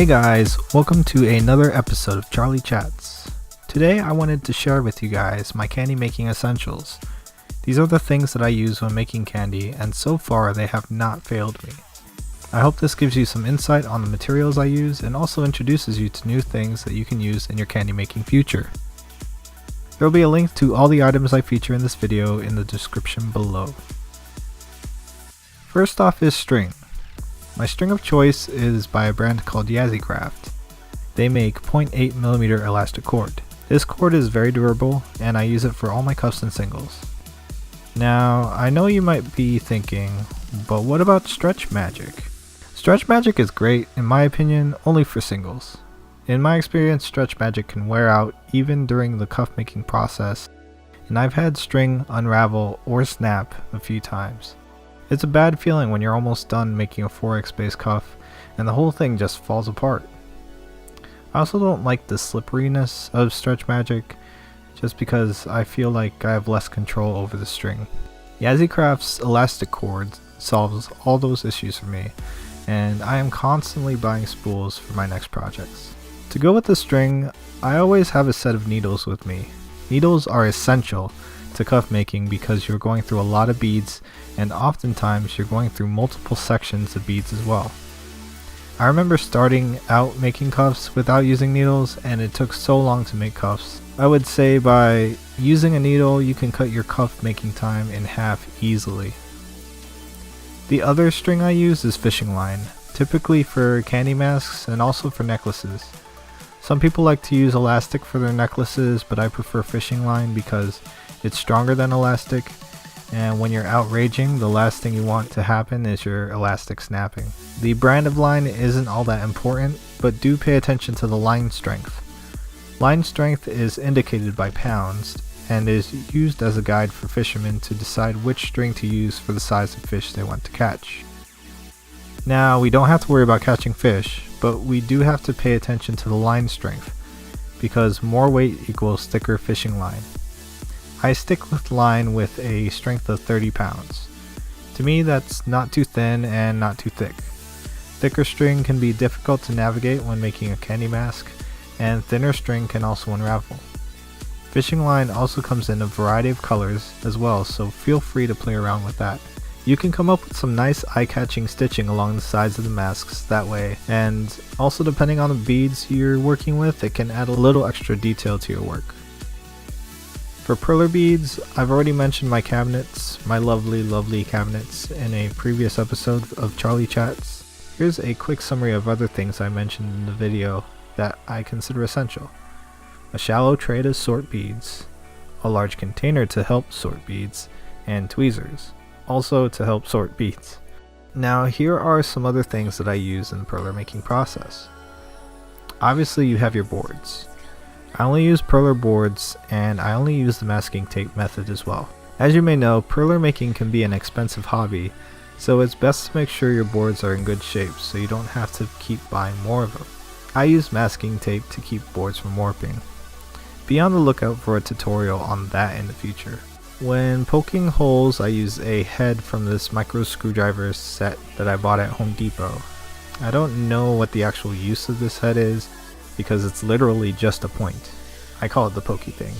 Hey guys, welcome to another episode of Charlie Chats. Today I wanted to share with you guys my candy making essentials. These are the things that I use when making candy, and so far they have not failed me. I hope this gives you some insight on the materials I use and also introduces you to new things that you can use in your candy making future. There will be a link to all the items I feature in this video in the description below. First off is string. My string of choice is by a brand called dailykandi. They make 0.8mm elastic cord. This cord is very durable and I use it for all my cuffs and singles. Now, I know you might be thinking, but what about stretch magic? Stretch magic is great, in my opinion, only for singles. In my experience, stretch magic can wear out even during the cuff making process, and I've had string unravel or snap a few times. It's a bad feeling when you're almost done making a 4x base cuff and the whole thing just falls apart. I also don't like the slipperiness of stretch magic, just because I feel like I have less control over the string. dailykand's elastic cord solves all those issues for me, and I am constantly buying spools for my next projects. To go with the string, I always have a set of needles with me. Needles are essential to cuff making because you're going through a lot of beads, and oftentimes you're going through multiple sections of beads as well. I remember starting out making cuffs without using needles, and it took so long to make cuffs. I would say by using a needle you can cut your cuff making time in half easily. The other string I use is fishing line, typically for candy masks and also for necklaces. Some people like to use elastic for their necklaces, but I prefer fishing line because it's stronger than elastic, and when you're out raging, the last thing you want to happen is your elastic snapping. The brand of line isn't all that important, but do pay attention to the line strength. Line strength is indicated by pounds and is used as a guide for fishermen to decide which string to use for the size of fish they want to catch. Now, we don't have to worry about catching fish, but we do have to pay attention to the line strength, because more weight equals thicker fishing line. I stick with line with a strength of 30 pounds. To me, that's not too thin and not too thick. Thicker string can be difficult to navigate when making a candy mask, and thinner string can also unravel. Fishing line also comes in a variety of colors as well, so feel free to play around with that. You can come up with some nice eye-catching stitching along the sides of the masks that way, and also depending on the beads you're working with, it can add a little extra detail to your work. For perler beads, I've already mentioned my cabinets, my lovely cabinets, in a previous episode of Charlie Chats. Here's a quick summary of other things I mentioned in the video that I consider essential. A shallow tray to sort beads, a large container to help sort beads, and tweezers, also to help sort beads. Now here are some other things that I use in the perler making process. Obviously you have your boards. I only use perler boards, and I only use the masking tape method as well. As you may know, perler making can be an expensive hobby, so it's best to make sure your boards are in good shape so you don't have to keep buying more of them. I use masking tape to keep boards from warping. Be on the lookout for a tutorial on that in the future. When poking holes, I use a head from this micro screwdriver set that I bought at Home Depot. I don't know what the actual use of this head is, because it's literally just a point. I call it the pokey thing.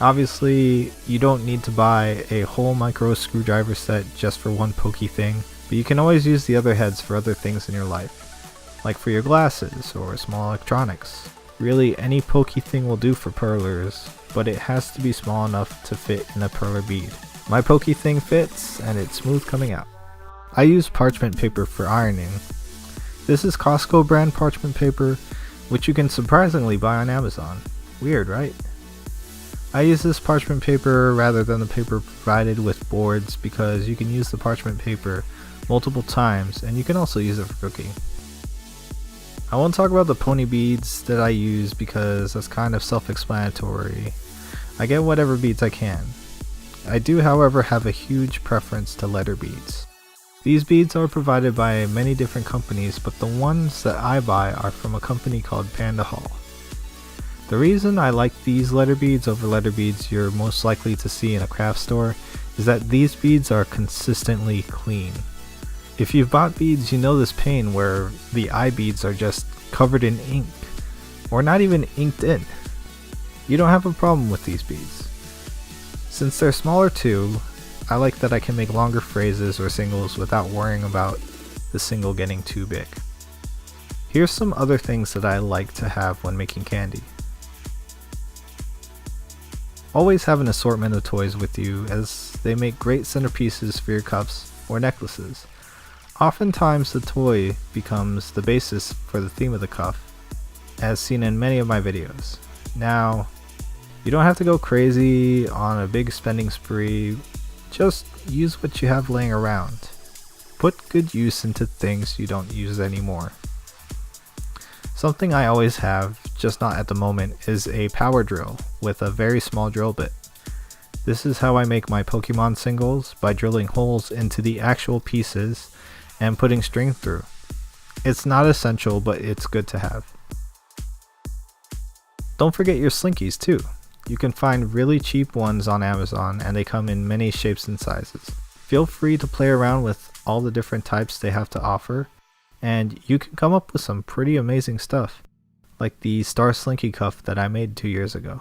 Obviously, you don't need to buy a whole micro screwdriver set just for one pokey thing, but you can always use the other heads for other things in your life, like for your glasses or small electronics. Really, any pokey thing will do for perlers, but it has to be small enough to fit in a perler bead. My pokey thing fits, and it's smooth coming out. I use parchment paper for ironing. This is Costco brand parchment paper, which you can surprisingly buy on Amazon. Weird, right? I use this parchment paper rather than the paper provided with boards because you can use the parchment paper multiple times, and you can also use it for cooking. I won't talk about the pony beads that I use because that's kind of self-explanatory. I get whatever beads I can. I do, however, have a huge preference to letter beads. These beads are provided by many different companies, but the ones that I buy are from a company called Panda Hall. The reason I like these letter beads over letter beads you're most likely to see in a craft store is that these beads are consistently clean. If you've bought beads, you know this pain where the eye beads are just covered in ink, or not even inked in. You don't have a problem with these beads. Since they're smaller too, I like that I can make longer phrases or singles without worrying about the single getting too big. Here's some other things that I like to have when making candy. Always have an assortment of toys with you, as they make great centerpieces for your cuffs or necklaces. Oftentimes the toy becomes the basis for the theme of the cuff, as seen in many of my videos. Now, you don't have to go crazy on a big spending spree, just use what you have laying around. Put good use into things you don't use anymore. Something I always have, just not at the moment, is a power drill with a very small drill bit. This is how I make my Pokemon singles, by drilling holes into the actual pieces and putting string through. It's not essential, but it's good to have. Don't forget your slinkies too. You can find really cheap ones on Amazon, and they come in many shapes and sizes. Feel free to play around with all the different types they have to offer, and you can come up with some pretty amazing stuff, like the Star Slinky cuff that I made 2 years ago.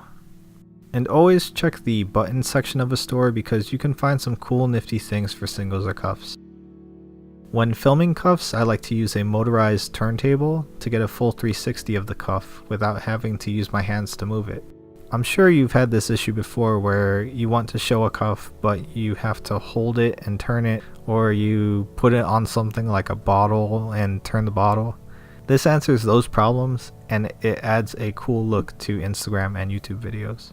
And always check the button section of a store, because you can find some cool nifty things for singles or cuffs. When filming cuffs, I like to use a motorized turntable to get a full 360 of the cuff without having to use my hands to move it. I'm sure you've had this issue before where you want to show a cuff but you have to hold it and turn it, or you put it on something like a bottle and turn the bottle. This answers those problems, and it adds a cool look to Instagram and YouTube videos.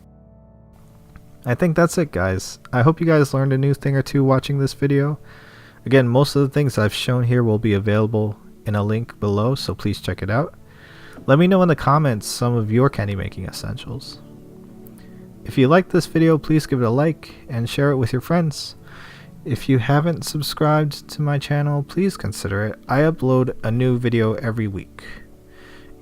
I think that's it, guys. I hope you guys learned a new thing or two watching this video. Again, most of the things I've shown here will be available in a link below, so please check it out. Let me know in the comments some of your candy making essentials. If you liked this video, please give it a like and share it with your friends. If you haven't subscribed to my channel, please consider it. I upload a new video every week.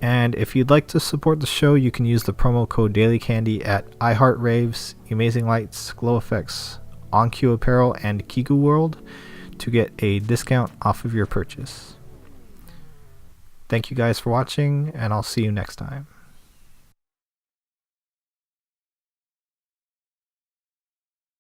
And if you'd like to support the show, you can use the promo code dailykandi at iHeartRaves, Amazing Lights, Glow Effects, OnCue Apparel, and Kiku World to get a discount off of your purchase. Thank you guys for watching, and I'll see you next time.